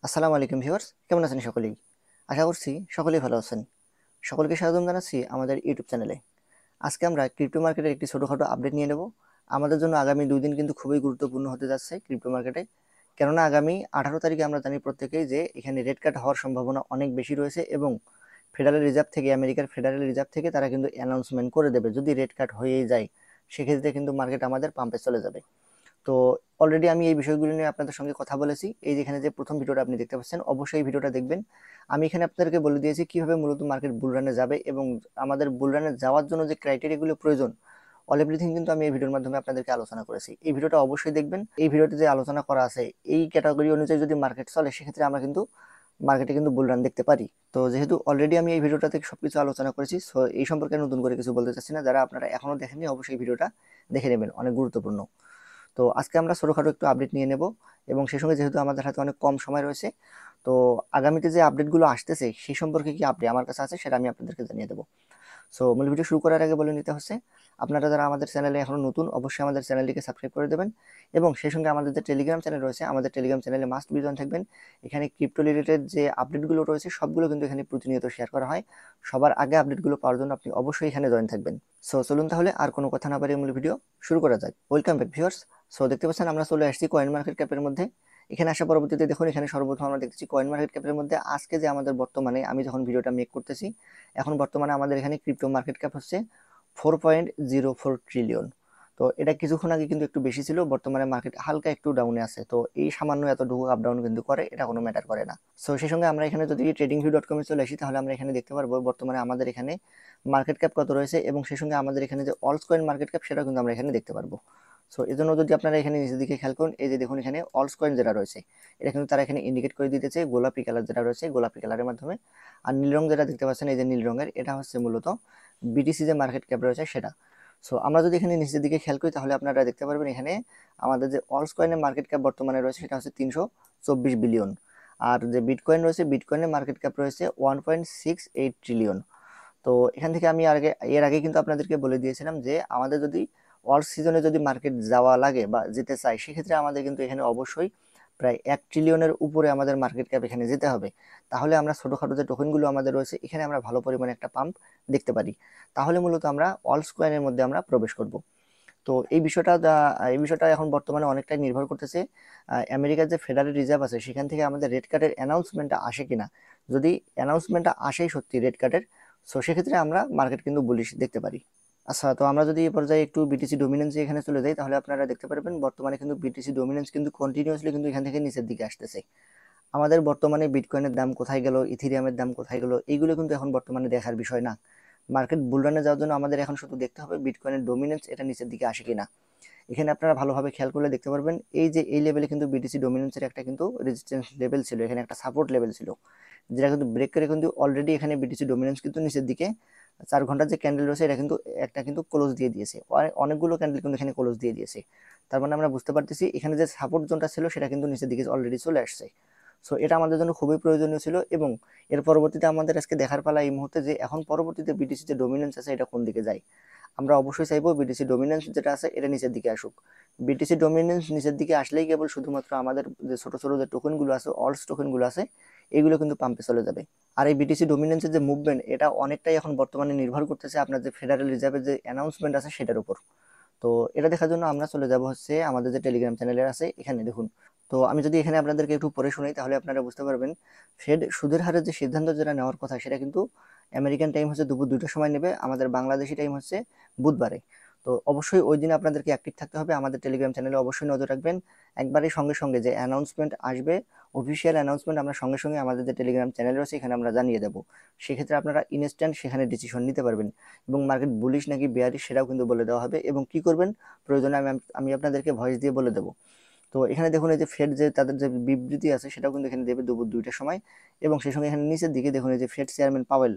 আসসালামু আলাইকুম ভিউয়ার্স, কেমন আছেন সকলেই? আশা করছি সকলেই ভালো আছেন। সকলকে স্বাগতম জানাচ্ছি আমাদের ইউটিউব চ্যানেলে। আজকে আমরা ক্রিপ্টো মার্কেটের একটি ছোটখাটো আপডেট নিয়ে নেব। আমাদের জন্য আগামী 2 দিন কিন্তু খুবই গুরুত্বপূর্ণ হতে যাচ্ছে ক্রিপ্টো মার্কেটে। কেননা আগামী 18 তারিখে আমরা জানি প্রত্যেকেই যে এখানে রেট কাট হওয়ার সম্ভাবনা অনেক বেশি রয়েছে এবং ফেডারেল রিজার্ভ থেকে আমেরিকার ফেডারেল রিজার্ভ থেকে তারা কিন্তু অ্যানাউন্সমেন্ট করে দেবে যদি রেট কাট হয়েই যায়, সেক্ষেত্রে কিন্তু মার্কেট আমাদের পাম্পে চলে যাবে। তো অলরেডি আমি এই বিষয়গুলো নিয়ে আপনাদের সঙ্গে কথা বলেছি। এই যেখানে যে প্রথম ভিডিওটা আপনি দেখতে পাচ্ছেন, অবশ্যই এই ভিডিওটা দেখবেন। আমি এখানে আপনাদেরকে বলে দিয়েছি কিভাবে মূলত মার্কেট বুল রানে যাবে এবং আমাদের বুল রানে যাওয়ার জন্য যে ক্রাইটেরিয়াগুলো প্রয়োজন, অল এভরিথিং কিন্তু আমি এই ভিডিওর মাধ্যমে আপনাদেরকে আলোচনা করেছি। এই ভিডিওটা অবশ্যই দেখবেন। এই ভিডিওতে যে আলোচনা করা আছে এই ক্যাটাগরি অনুযায়ী যদি মার্কেট চলে, সেক্ষেত্রে আমরা কিন্তু মার্কেটে কিন্তু বুল রান দেখতে পারি। তো যেহেতু অলরেডি আমি এই ভিডিওটাতে সবকিছু আলোচনা করেছি, সো এই সম্পর্কে নতুন করে কিছু বলতে চাচ্ছি না। যারা আপনারা এখনো দেখেননি, অবশ্যই ভিডিওটা দেখে নেবেন, অনেক গুরুত্বপূর্ণ। তো আজকে আমরা ছোটখাটো একটু আপডেট নিয়ে নেব এবং সেই সঙ্গে যেহেতু আমাদের হাতে অনেক কম সময় রয়েছে, তো আগামীতে যে আপডেটগুলো আসতেছে সেই সম্পর্কে কি আপডেট আমার কাছে আছে সেটা আমি আপনাদেরকে জানিয়ে দেবো। সো মূল ভিডিও শুরু করার আগে বলে নিতে হচ্ছে, আপনারা যারা আমাদের চ্যানেলে এখনো নতুন, অবশ্যই আমাদের চ্যানেলটিকে সাবস্ক্রাইব করে দেবেন এবং সেই সঙ্গে আমাদের যে টেলিগ্রাম চ্যানেল রয়েছে, আমাদের টেলিগ্রাম চ্যানেলে মাস্ট বি জয়েন থাকবেন। এখানে ক্রিপ্টো রিলেটেড যে আপডেটগুলো রয়েছে সবগুলো কিন্তু এখানে প্রতিনিয়ত শেয়ার করা হয়। সবার আগে আপডেটগুলো পাওয়ার জন্য আপনি অবশ্যই এখানে জয়েন থাকবেন। সো চলুন তাহলে আর কোনো কথা না বাড়িয়ে মূল ভিডিও শুরু করা যাক। Welcome back viewers. সো দেখতে পাচ্ছেন আমরা চলে আসছি কয়েন মার্কেট ক্যাপের মধ্যে। এখানে আসা পরবর্তীতে দেখুন, এখানে সর্বপ্রথম আমরা দেখতেছি কয়েন মার্কেট ক্যাপের মধ্যে আজকে যে আমাদের বর্তমানে আমি যখন ভিডিওটা মেক করতেছি, এখন বর্তমানে আমাদের এখানে ক্রিপ্টো মার্কেট ক্যাপ হচ্ছে 4.04 ট্রিলিয়ন। তো এটা কিছুক্ষণ আগে কিন্তু একটু বেশি ছিল, বর্তমানে মার্কেট হালকা একটু ডাউনে আছে। তো এই সামান্য এতটুকু আপ ডাউন কিন্তু করে, এটা কোনো ম্যাটার করে না। সো সেই সঙ্গে আমরা এখানে যদি tradingview.com এ চলে আসি, তাহলে আমরা এখানে দেখতে পারবো বর্তমানে আমাদের এখানে মার্কেট ক্যাপ কত রয়েছে এবং সেই সঙ্গে আমাদের এখানে যে অলস কয়েন মার্কেট ক্যাপ সেটা কিন্তু আমরা এখানে দেখতে পারবো। সো এই জন্য যদি আপনারা এখানে নিচের দিকে খেয়াল করুন, এই যে দেখুন এখানে অলস কয়েন যেটা রয়েছে এটা কিন্তু তারা এখানে ইন্ডিকেট করে দিতেছে গোলাপি কালার যেটা রয়েছে, গোলাপি কালারের মাধ্যমে। আর নীল রং যেটা দেখতে পাচ্ছেন, এই যে নীল রঙের, এটা হচ্ছে মূলত বিটিসি যে মার্কেট ক্যাপ রয়েছে সেটা। সো আমরা যদি এখানে নিচের দিকে খেয়াল করি, তাহলে আপনারা দেখতে পারবেন এখানে আমাদের যে অলস কয়েনের মার্কেট ক্যাপ বর্তমানে রয়েছে সেটা হচ্ছে 324 বিলিয়ন। আর যে বিটকয়েন রয়েছে, বিটকয়েনের মার্কেট ক্যাপ রয়েছে 1.68 ট্রিলিয়ন। তো এখান থেকে আমি এর আগে কিন্তু আপনাদেরকে বলে দিয়েছিলাম যে আমাদের যদি অল সিজনে যদি মার্কেট যাওয়া লাগে বা যেতে চাই, সেক্ষেত্রে আমাদের কিন্তু এখানে অবশ্যই প্রায় 1 ট্রিলিয়নের উপরে আমাদের মার্কেট ক্যাপ এখানে যেতে হবে। তাহলে আমরা ছোটখাটো যে টোকেনগুলো আমাদের রয়েছে এখানে আমরা ভালো পরিমাণে একটা পাম্প দেখতে পারি। তাহলে মূলত আমরা অলস কয়েনের মধ্যে আমরা প্রবেশ করব। তো এই বিষয়টা এখন বর্তমানে অনেকটাই নির্ভর করতেছে আমেরিকার যে ফেডারেল রিজার্ভ আছে সেখান থেকে আমাদের রেট কাটের অ্যানাউন্সমেন্টটা আসে কিনা। যদি অ্যানাউন্সমেন্টটা আসেই সত্যি রেট কাটের, সো সেক্ষেত্রে আমরা মার্কেট কিন্তু বুলিশ দেখতে পারি। আচ্ছা, তো আমরা যদি এই পর্যায়ে একটু বিটিসি ডোমিনেন্স এখানে চলে যাই, তাহলে আপনারা দেখতে পারবেন বর্তমানে কিন্তু বিটিসি ডোমিনেন্স কিন্তু কন্টিনিউয়াসলি কিন্তু এখান থেকে নিচের দিকে আসতেছে। আমাদের বর্তমানে বিটকয়েনের দাম কোথায় গেল, ইথিরিয়ামের দাম কোথায় গেল, এইগুলো কিন্তু এখন বর্তমানে দেখার বিষয় না। মার্কেট বুলরানে যাওয়ার জন্য আমাদের এখন শুধু দেখতে হবে বিটকয়েনের ডোমিনেন্স এটা নিচের দিকে আসে কিনা। এখানে আপনারা ভালোভাবে খেয়াল করলে দেখতে পারবেন এই যে এই লেভেলে কিন্তু বিটিসি ডোমিনেন্সের একটা কিন্তু রেজিস্ট্যান্স লেভেল ছিল, এখানে একটা সাপোর্ট লেভেল ছিল, যেটা কিন্তু ব্রেক করে কিন্তু অলরেডি এখানে বিটিসি ডোমিনেন্স কিন্তু নিচের দিকে 4 ঘন্টার যে ক্যান্ডেল রয়েছে এটা কিন্তু একটা কিন্তু ক্লোজ দিয়ে দিয়েছে, অনেকগুলো ক্যান্ডেল কিন্তু এখানে ক্লোজ দিয়ে দিয়েছে। তার মানে আমরা বুঝতে পারতেছি এখানে যে সাপোর্ট জোনটা ছিল সেটা কিন্তু নিচের দিকে অলরেডি চলে আসছে। সো এটা আমাদের জন্য খুবই প্রয়োজনীয় ছিল এবং এর পরবর্তীতে আমাদের আজকে দেখার পালা এই মুহূর্তে যে এখন পরবর্তীতে বিটিসি যে ডোমিনেন্স আছে এটা কোন দিকে যায়। আমরা অবশ্যই চাইবো বিটিসি ডোমিনেন্স যেটা আছে এটা নিচের দিকে আসুক। বিটিসি ডোমিনেন্স নিচের দিকে আসলেই কেবল শুধুমাত্র আমাদের যে ছোট ছোট যে টোকেনগুলো আছে, অলস টোকেনগুলো আছে, এগুলো কিন্তু পাম্পে চলে যাবে। আর এই বিটিসি ডোমিনেন্সের যে মুভমেন্ট এটা অনেকটাই এখন বর্তমানে নির্ভর করতেছে আপনার যে ফেডারেল রিজার্ভের যে অ্যানাউন্সমেন্ট আছে সেটার উপর। তো এটা দেখার জন্য আমরা চলে যাব হচ্ছে আমাদের যে টেলিগ্রাম চ্যানেলের আছে এখানে দেখুন। তো আমি যদি এখানে আপনাদেরকে একটু পড়ে শুনাই, তাহলে আপনারা বুঝতে পারবেন ফেড সুদের হারের যে সিদ্ধান্ত যেটা নেওয়ার কথা সেটা কিন্তু আমেরিকান টাইম হচ্ছে দুপুর 2টার সময় নেবে, আমাদের বাংলাদেশি টাইম হচ্ছে বুধবারে। তো অবশ্যই ওই দিন আপনাদেরকে অ্যাক্টিভ থাকতে হবে, আমাদের টেলিগ্রাম চ্যানেলে অবশ্যই নজর রাখবেন। একবারে সঙ্গে সঙ্গে যে অ্যানাউন্সমেন্ট আসবে, অফিসিয়াল অ্যানাউন্সমেন্ট আমরা সঙ্গে সঙ্গে আমাদের যে টেলিগ্রাম চ্যানেল রয়েছে এখানে আমরা জানিয়ে দেবো। সেক্ষেত্রে আপনারা ইনস্ট্যান্ট সেখানে ডিসিশন নিতে পারবেন এবং মার্কেট বুলিশ নাকি বেয়ারিশ সেটাও কিন্তু বলে দেওয়া হবে এবং কি করবেন প্রয়োজনে আমি আমি আপনাদেরকে ভয়েস দিয়ে বলে দেবো। তো এখানে দেখুন এই যে ফেড যে তাদের যে বিবৃতি আছে সেটাও কিন্তু এখানে দেবে দুপুর 2টার সময় এবং সেই সঙ্গে এখানে নিচের দিকে দেখুন এই যে ফেড চেয়ারম্যান পাওয়েল।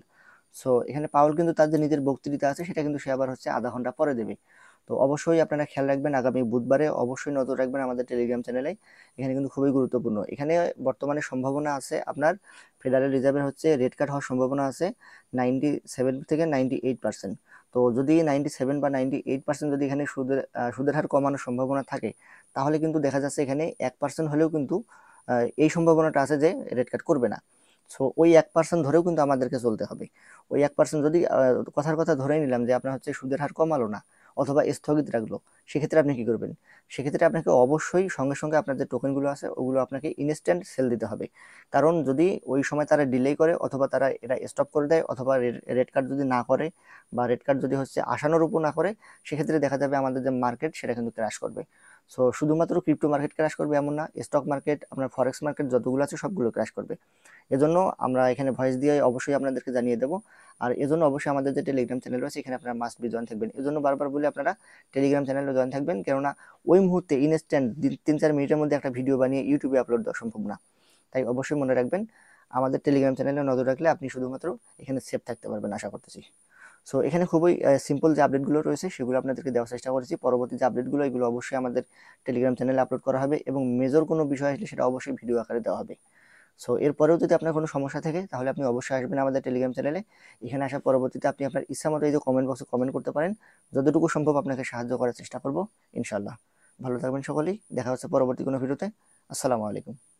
সো এখানে পাওয়েল কিন্তু তার যে নিজের বক্তৃতা আছে সেটা কিন্তু সে আবার হচ্ছে আধা ঘন্টা পরে দেবে। তো অবশ্যই আপনারা খেয়াল রাখবেন আগামী বুধবারে, অবশ্যই নজর রাখবেন আমাদের টেলিগ্রাম চ্যানেলে। এখানে কিন্তু খুবই গুরুত্বপূর্ণ। এখানে বর্তমানে সম্ভাবনা আছে আপনার ফেডারেল রিজার্ভের হচ্ছে রেট কাট হওয়ার সম্ভাবনা আছে 97 থেকে 98%। তো যদি 97 বা 98% যদি এখানে সুদের হার কমানোর সম্ভাবনা থাকে, তাহলে কিন্তু দেখা যাচ্ছে এখানে 1% হলেও কিন্তু এই সম্ভাবনাটা আছে যে রেড কার্ড করবে না। সো ওই 1% ধরেও কিন্তু আমাদেরকে চলতে হবে। ওই 1% যদি কথার কথা ধরে নিলাম যে আপনার হচ্ছে সুদের হার কমালো না অথবা স্থগিত রাখলো, সেক্ষেত্রে আপনি কি করবেন? সেক্ষেত্রে আপনাকে অবশ্যই সঙ্গে সঙ্গে আপনার যে টোকেনগুলো আছে ওগুলো আপনাকে ইনস্ট্যান্ট সেল দিতে হবে। কারণ যদি ওই সময় তারা ডিলে করে অথবা তারা এটা স্টপ করে দেয় অথবা রেড কার্ড যদি না করে বা রেড কার্ড যদি হচ্ছে আশানুরূপও না করে, সেক্ষেত্রে দেখা যাবে আমাদের যে মার্কেট সেটা কিন্তু ক্র্যাশ করবে। সো শুধুমাত্র ক্রিপ্টো মার্কেট ক্র্যাশ করবে এমন না, স্টক মার্কেট, আপনার ফরেক্স মার্কেট যতগুলো আছে সবগুলো ক্র্যাশ করবে। এজন্য আমরা এখানে ভয়েস দিয়ে অবশ্যই আপনাদেরকে জানিয়ে দেবো। আর এজন্য অবশ্যই আমাদের যে টেলিগ্রাম চ্যানেল রয়েছে এখানে আপনারা মাস্ট বি জয়েন থাকবেন। এজন্য বারবার বলে আপনারা টেলিগ্রাম চ্যানেলে জয়েন থাকবেন, কেননা ওই মুহূর্তে ইনস্ট্যান্ট 3-4 মিনিটের মধ্যে একটা ভিডিও বানিয়ে ইউটিউবে আপলোড দেওয়া সম্ভব না। তাই অবশ্যই মনে রাখবেন, আমাদের টেলিগ্রাম চ্যানেলে নজর রাখলে আপনি শুধুমাত্র এখানে সেভ থাকতে পারবেন আশা করতেছি। সো এখানে খুবই সিম্পল যে আপডেটগুলো রয়েছে সেগুলো আপনাদেরকে দেওয়ার চেষ্টা করেছি। পরবর্তী যে আপডেটগুলো এগুলো অবশ্যই আমাদের টেলিগ্রাম চ্যানেলে আপলোড করা হবে এবং মেজর কোনো বিষয় আসলে সেটা অবশ্যই ভিডিও আকারে দেওয়া হবে। সো এরপরেও যদি আপনার কোনো সমস্যা থাকে তাহলে আপনি অবশ্যই আসবেন আমাদের টেলিগ্রাম চ্যানেলে। এখানে আসার পরবর্তীতে আপনি আপনার ইচ্ছা মতো এই যে কমেন্ট বক্সে কমেন্ট করতে পারেন। যতটুকু সম্ভব আপনাকে সাহায্য করার চেষ্টা করব ইনশাল্লাহ। ভালো থাকবেন সকলেই, দেখা হচ্ছে পরবর্তী কোনো ভিডিওতে। আসসালামু আলাইকুম।